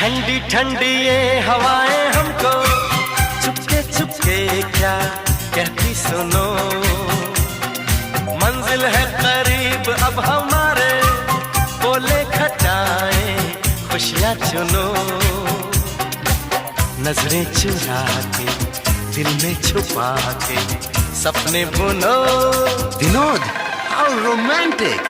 ठंडी ठंडी ये हवाएं हमको चुपके चुपके क्या कहती सुनो, मंजिल है करीब अब हमारे, बोले खटाए खुशियाँ चुनो। नजरें चुरा के दिल में छुपा के सपने बुनो। Vinod, how romantic.